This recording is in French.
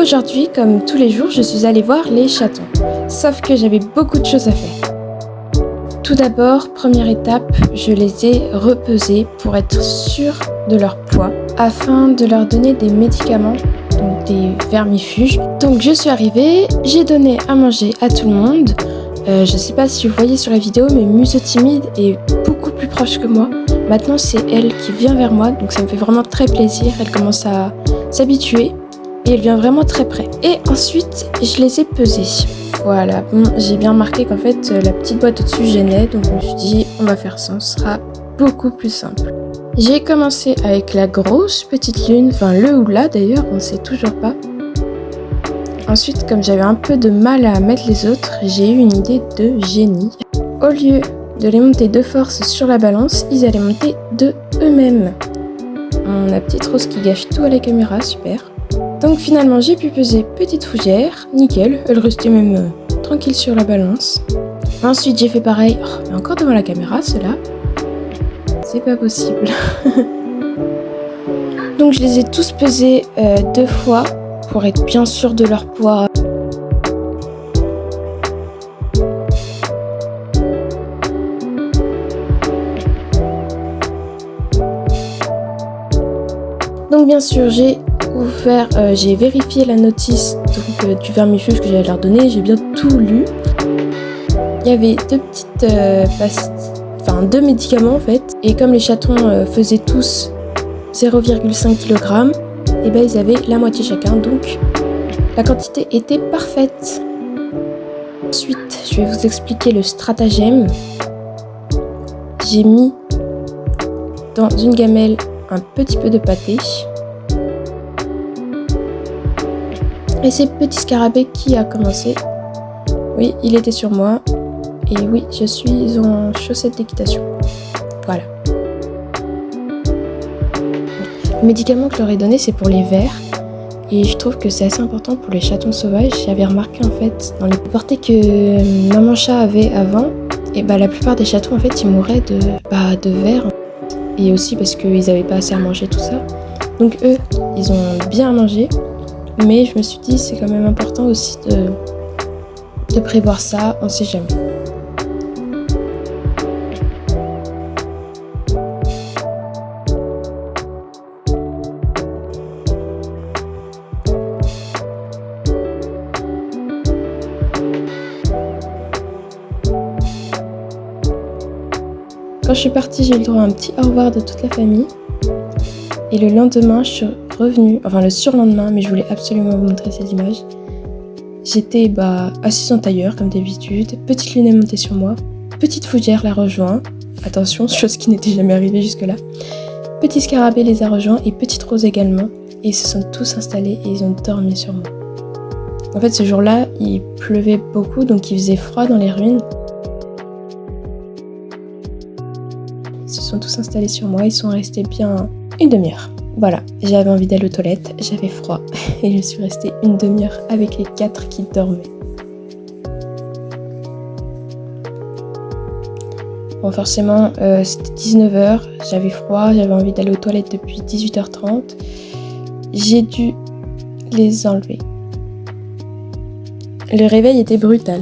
Aujourd'hui, comme tous les jours, je suis allée voir les chatons. Sauf que j'avais beaucoup de choses à faire. Tout d'abord, première étape, je les ai repesés pour être sûre de leur poids, afin de leur donner des médicaments, donc des vermifuges. Donc je suis arrivée, j'ai donné à manger à tout le monde. Je sais pas si vous voyez sur la vidéo, mais Museau Timide est beaucoup plus proche que moi. Maintenant, c'est elle qui vient vers moi, donc ça me fait vraiment très plaisir. Elle commence à s'habituer et elle vient vraiment très près. Et ensuite, je les ai pesés. Voilà, bon, j'ai bien remarqué qu'en fait, la petite boîte au-dessus gênait, donc je me suis dit, on va faire ça, ce sera beaucoup plus simple. J'ai commencé avec la grosse petite lune, enfin le ou la d'ailleurs, on ne sait toujours pas. Ensuite, comme j'avais un peu de mal à mettre les autres, j'ai eu une idée de génie. Au lieu de les monter de force sur la balance, ils allaient monter de eux-mêmes. La petite rose qui gâche tout à la caméra, super. Donc finalement, j'ai pu peser petite fougère, nickel, elle restait même tranquille sur la balance. Ensuite, j'ai fait pareil, mais encore devant la caméra, cela, c'est pas possible. Donc je les ai tous pesés 2 fois pour être bien sûr de leur poids. Donc bien sûr, j'ai vérifié la notice du vermifuge que j'allais leur donner, j'ai bien tout lu. Il y avait 2 petites deux médicaments en fait, et comme les chatons faisaient tous 0,5 kg, et ben ils avaient la moitié chacun, donc la quantité était parfaite. Ensuite, je vais vous expliquer le stratagème. J'ai mis dans une gamelle un petit peu de pâté. Et c'est Petit Scarabée qui a commencé. Oui, il était sur moi. Et oui, je suis en chaussettes d'équitation. Voilà. Le médicament que je leur ai donné, c'est pour les vers. Et je trouve que c'est assez important pour les chatons sauvages. J'avais remarqué en fait dans les portées que maman chat avait avant, et la plupart des chatons en fait ils mouraient de vers. Et aussi parce qu'ils n'avaient pas assez à manger, tout ça. Donc eux, ils ont bien à manger. Mais je me suis dit c'est quand même important aussi de prévoir ça, on sait jamais. Quand je suis partie, j'ai eu le droit à un petit au revoir de toute la famille. Et le lendemain, je suis revenue, enfin le surlendemain, mais je voulais absolument vous montrer ces images. J'étais assise en tailleur comme d'habitude, petite lune est montée sur moi, petite fougère la rejoint, attention, chose qui n'était jamais arrivée jusque-là. Petit Scarabée les a rejoints et petite rose également, et ils se sont tous installés et ils ont dormi sur moi. En fait, ce jour-là, il pleuvait beaucoup, donc il faisait froid dans les ruines. Ils se sont tous installés sur moi, ils sont restés bien une demi-heure. Voilà, j'avais envie d'aller aux toilettes, j'avais froid et je suis restée une demi-heure avec les 4 qui dormaient. Bon, forcément, c'était 19h, j'avais froid, j'avais envie d'aller aux toilettes depuis 18h30. J'ai dû les enlever. Le réveil était brutal.